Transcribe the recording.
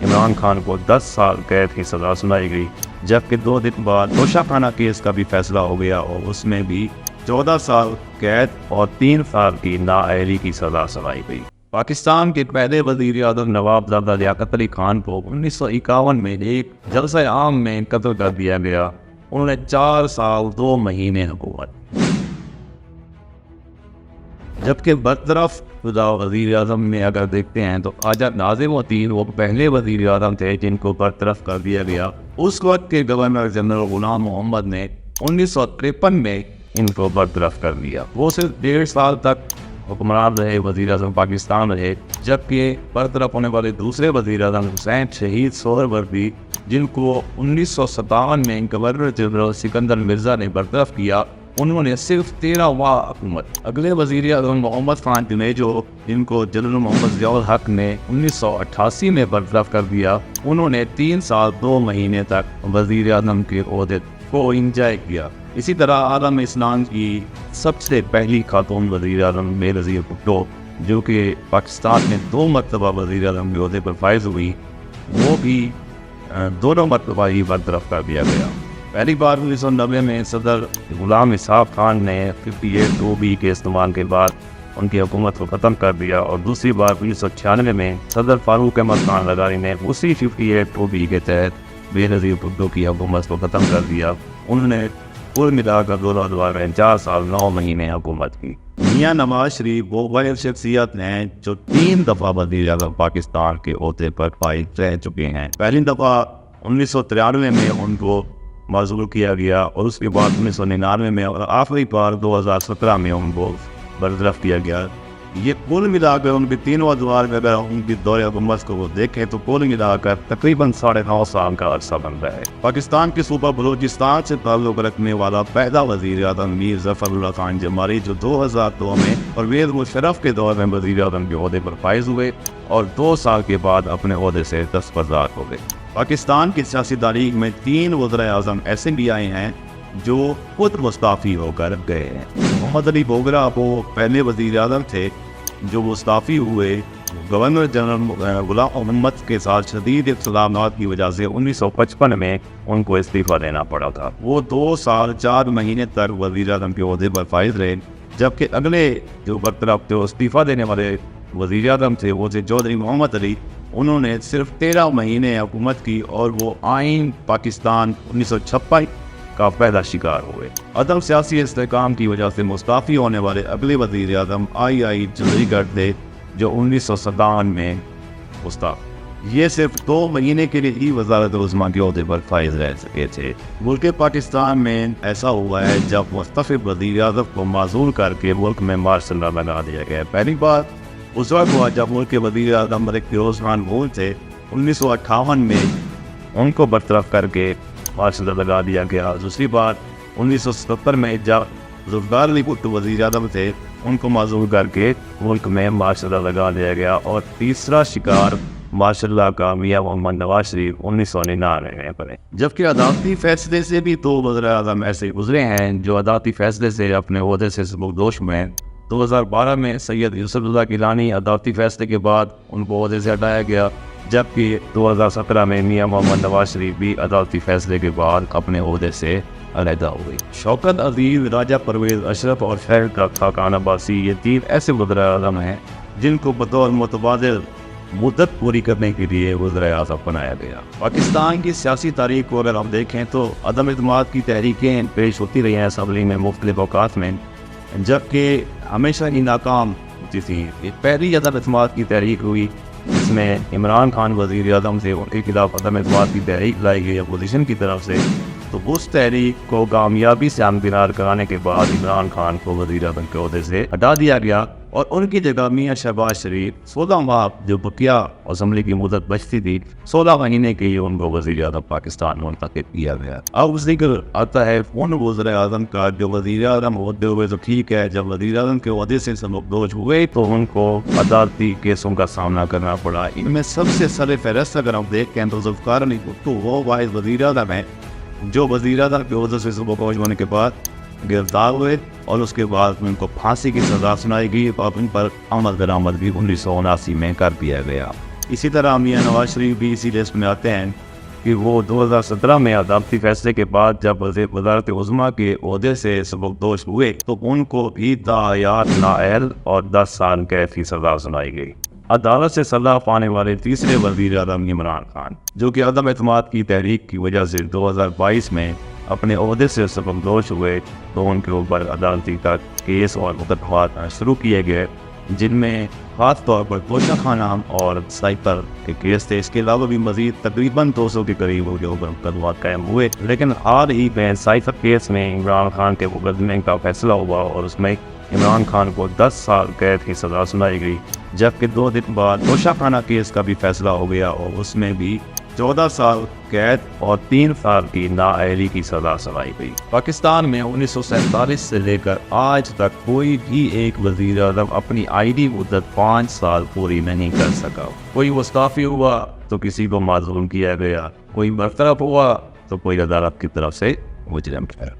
عمران خان کو 10 سال قید کی سزا سنائی گئی، جبکہ 2 دن بعد توشہ خانہ کیس کا بھی فیصلہ ہو گیا اور اس میں بھی 14 سال قید اور 3 سال کی نااہلی کی سزا سنائی گئی۔ پاکستان کے پہلے وزیر اعظم نواب زادہ لیاقت علی خان کو 1951 میں ایک جلسہ عام میں قتل کر دیا گیا۔ انہوں نے 4 سال 2 مہینے حکومت، جبکہ برطرف شدہ وزیر اعظم میں اگر دیکھتے ہیں تو خواجہ ناظم الدین وہ پہلے وزیر اعظم تھے جن کو برطرف کر دیا گیا۔ اس وقت کے گورنر جنرل غلام محمد نے 1953 میں ان کو برطرف کر دیا۔ وہ صرف 1.5 سال تک حکمران رہے، وزیر اعظم پاکستان رہے، جبکہ برطرف ہونے والے دوسرے وزیر اعظم حسین شہید سہروردی، جن کو 1957 میں گورنر جنرل سکندر مرزا نے برطرف کیا، انہوں نے صرف 13 ماہ حکومت۔ اگلے وزیر اعظم محمد خان جنیجو، جن کو جنرل محمد ضیاء الحق نے 1988 میں برطرف کر دیا، انہوں نے 3 سال 2 مہینے تک وزیر اعظم کے عہدے کو انجوائے کیا۔ اسی طرح عالم اسلام کی سب سے پہلی خاتون وزیر اعظم بینظیر بھٹو، جو کہ پاکستان میں 2 مرتبہ وزیر اعظم کے عہدے پر فائز ہوئی، وہ بھی دونوں مرتبہ ہی برطرف کر دیا گیا۔ پہلی بار 1990 میں صدر غلام اسحاق خان نے 58(2)B کے استعمال کے بعد ان کی حکومت کو ختم کر دیا، اور دوسری بار 1996 میں صدر فاروق احمد خان لغاری نے اسی 58(2)B کے تحت بینظیر بھٹو کی حکومت کو ختم کر دیا۔ انہوں نے کل ملا کر 2002 4 سال 9 مہینے حکومت کی۔ میاں نواز شریف وہ واحد شخصیت ہیں جو 3 دفعہ وزیر اعظم پاکستان کے عہدے پر فائز رہ چکے ہیں۔ پہلی دفعہ 1993 میں ان کو معزول کیا گیا، اور اس کے بعد 1999 میں، اور آخری بار 2017 میں ان کو برطرف کیا گیا۔ یہ کل ملا کر ان کے 3 ادوار میں اگر ان کی دور حکومت کو وہ دیکھیں تو کل ملا کر تقریباً 9.5 سال کا عرصہ بن رہا ہے۔ پاکستان کے صوبہ بلوچستان سے تعلق رکھنے والا پہلا وزیر اعظم میر ظفر اللہ خان جمالی، جو 2002 میں پرویز مشرف کے دور میں وزیر اعظم کے عہدے پر فائز ہوئے اور 2 سال کے بعد اپنے عہدے سے دستبردار ہو گئے۔ پاکستان کی سیاسی تاریخ میں 3 وزراء اعظم ایسے بھی آئے ہیں جو خود مستعفی ہو کر گئے ہیں۔ محمد علی بوگرا وہ پہلے وزیر اعظم تھے جو مستعفی ہوئے۔ گورنر جنرل غلام محمد کے ساتھ شدید اختلافات کی وجہ سے 1955 میں ان کو استعفیٰ دینا پڑا تھا۔ وہ 2 سال 4 مہینے تک وزیر اعظم کے عہدے پر فائز رہے، جبکہ اگلے جو برطرف جو استعفیٰ دینے والے وزیر اعظم تھے وہ تھے چودھری محمد علی۔ انہوں نے صرف 13 مہینے حکومت کی اور وہ آئین پاکستان 1956 کا پہلا شکار ہوئے۔ عدم سیاسی استحکام کی وجہ سے مستعفی ہونے والے اگلے وزیر اعظم آئی چندری گڑھ تھے، جو 1957 میں مستعفی۔ یہ صرف 2 مہینے کے لیے ہی وزارت عظمیٰ کے عہدے پر فائز رہ سکے تھے۔ ملک پاکستان میں ایسا ہوا ہے جب مستعفی وزیر اعظم کو معزول کر کے ملک میں مارشل لا لگا دیا گیا۔ پہلی بار اس وقت ہوا جب ملک کے وزیر اعظم ملک فیروز خان مغل تھے، 1958 میں ان کو برطرف کر کے مارشل لا لگا دیا گیا۔ دوسری بار 1977 میں جب ذوالفقار علی بھٹو وزیر اعظم تھے، ان کو معزول کر کے ملک میں مارشل لا لگا دیا گیا، اور تیسرا شکار مارشل لا کا میاں محمد نواز شریف 1999 میں بنے۔ جبکہ عدالتی فیصلے سے بھی 2 وزراء اعظم ایسے گزرے ہیں جو عدالتی فیصلے سے اپنے عہدے سے سبکدوش ہوئے۔ 2012 میں سید یوسف رضا گیلانی عدالتی فیصلے کے بعد ان کو عہدے سے ہٹایا گیا، جبکہ 2017 میں میاں محمد نواز شریف بھی عدالتی فیصلے کے بعد اپنے عہدے سے علیحدہ ہوئے۔ شوکت عزیز، راجہ پرویز اشرف اور شہر خاقان عباسی، یہ 3 ایسے وزراء اعظم ہیں جن کو بطور متبادل مدت پوری کرنے کے لیے وزراء اعظم بنایا گیا۔ پاکستان کی سیاسی تاریخ کو اگر ہم دیکھیں تو عدم اعتماد کی تحریکیں پیش ہوتی رہی ہیں اسمبلی میں مختلف اوقات میں، جبکہ ہمیشہ ہی ناکام ہوتی تھی۔ پہلی عدم اعتماد کی تحریک ہوئی جس میں عمران خان وزیر اعظم سے ان کے خلاف عدم اعتماد کی تحریک لائی گئی اپوزیشن کی طرف سے، تو اس تحریک کو کامیابی سے ہمکنار کرانے کے بعد عمران خان کو وزیر اعظم کے عہدے سے ہٹا دیا گیا، اور ان کی جگہ میاں شہباز شریف 16 ماہ جو بقیہ اسمبلی کی مدت بچتی تھی 16 مہینے کے لیے ان کو وزیر اعظم پاکستان منتخب کیا گیا۔ اب ذکر آتا ہے ان وزراء اعظم کا جو وزیر اعظم ہوتے ہوئے تو ٹھیک ہے، جب وزیر اعظم کے عہدے سے سبکدوش ہوئے تو ان کو عدالتی کیسوں کا سامنا کرنا پڑا۔ ان میں سب سے سر فہرست اگر ہم دیکھیں تو ذوالفقار علی بھٹو وہ واحد وزیر اعظم ہیں جو وزیر اعظم کے عہدے سے سبکدوش ہونے کے بعد گرفتار ہوئے، اور اس کے بعد ان کو پھانسی کی سزا سنائی گئی اور ان پر عمل درآمد بھی 1979 میں کر دیا گیا۔ اسی طرح میاں نواز شریف بھی اسی لسٹ میں آتے ہیں کہ وہ 2017 میں عدالتی فیصلے کے بعد جب وزارت عظمیٰ کے عہدے سے سبکدوش ہوئے تو ان کو بھی تاحیات نااہل اور 10 سال قید کی سزا سنائی گئی۔ عدالت سے سزا پانے والے تیسرے وزیر اعظم عمران خان، جو کہ عدم اعتماد کی تحریک کی وجہ سے 2022 میں اپنے عہدے سے سبکدوش ہوئے تو ان کے اوپر عدالتی کا کیس اور مقدمات شروع کیے گئے، جن میں خاص طور پر توشہ خانہ اور سائپر کے کیس تھے۔ اس کے علاوہ بھی مزید تقریباً 200 کے قریب ان کے اوپر مقدمات قائم ہوئے، لیکن حال ہی میں سائپر کیس میں عمران خان کے مقدمے کا فیصلہ ہوا اور اس میں عمران خان کو 10 سال قید کی سزا سنائی گئی، جبکہ 2 دن بعد توشہ خانہ کیس کا بھی فیصلہ ہو گیا اور اس میں بھی 14 سال قید اور 3 سال کی نااہلی کی سزا سنائی گئی۔ پاکستان میں 1947 سے لے کر آج تک کوئی بھی ایک وزیر اعظم اپنی آئینی مدت 5 سال پوری نہیں کر سکا۔ کوئی مستعفی ہوا تو کسی کو معزول کیا گیا، کوئی برطرف ہوا تو کوئی عدالت کی طرف سے مجرم ٹھہرا۔